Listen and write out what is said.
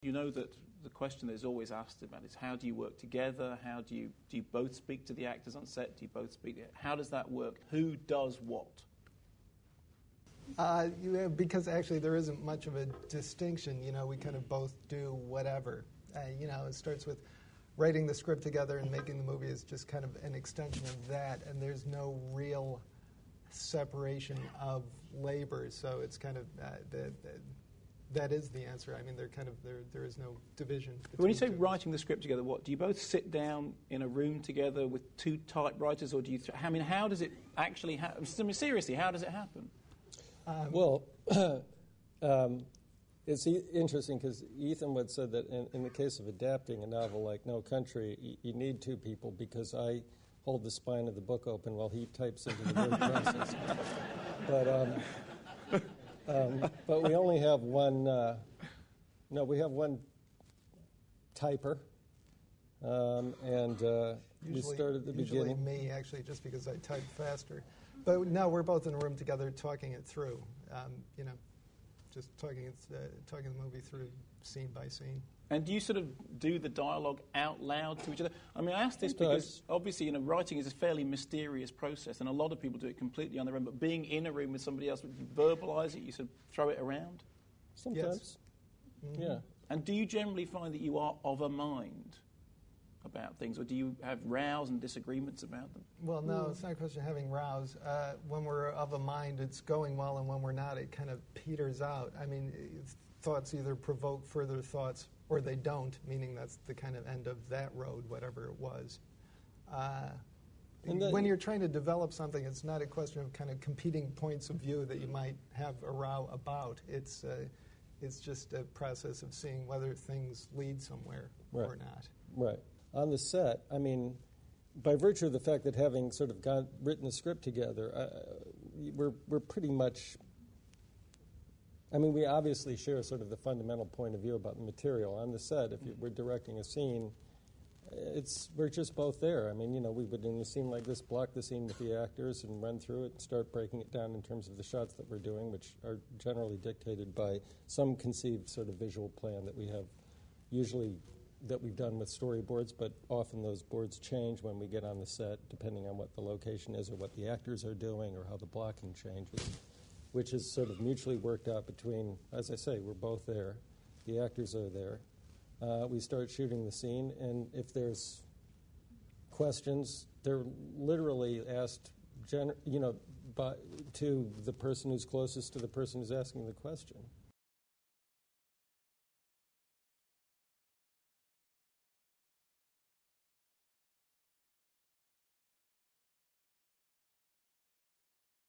You know that the question that is always asked about is how do you work together? How do you both speak to the actors on set? Do you both speak? How does that work? Who does what? Because actually there isn't much of a distinction. We kind of both do whatever. It starts with writing the script together, and making the movie is just kind of an extension of that, and there's no real separation of labor. So it's kind of that is the answer. I mean, there is no division. When you say writing the script together, what do you both sit down in a room together with two typewriters, or do you? How does it actually happen? Seriously, how does it happen? It's interesting because Ethan would said that in the case of adapting a novel like No Country, you need two people because I hold the spine of the book open while he types into the word process. But we only have one. We have one typer, and we start at the beginning. Usually me, actually, just because I type faster. But no, we're both in a room together, talking it through. Just talking the movie through scene by scene. And do you sort of do the dialogue out loud to each other? I mean, I ask this because obviously, writing is a fairly mysterious process, and a lot of people do it completely on their own. But being in a room with somebody else, you verbalise it, you sort of throw it around. Sometimes, yes. Mm-hmm. Yeah. And do you generally find that you are of a mind about things, or do you have rows and disagreements about them? Well, no, it's not a question of having rows. When we're of a mind, it's going well, and when we're not, it kind of peters out. I mean, thoughts either provoke further thoughts or they don't, meaning that's the kind of end of that road, whatever it was. When you're trying to develop something, it's not a question of kind of competing points of view that you might have a row about. It's just a process of seeing whether things lead somewhere or not. Right. On the set, I mean, by virtue of the fact that having sort of written the script together, we're pretty much. I mean, we obviously share sort of the fundamental point of view about the material. On the set, if we're directing a scene, we're just both there. I mean, we would, in a scene like this, block the scene with the actors and run through it and start breaking it down in terms of the shots that we're doing, which are generally dictated by some conceived sort of visual plan that we have, usually that we've done with storyboards, but often those boards change when we get on the set, depending on what the location is or what the actors are doing or how the blocking changes, which is sort of mutually worked out between, as I say, we're both there, the actors are there. We start shooting the scene, and if there's questions, they're literally asked, to the person who's closest to the person who's asking the question.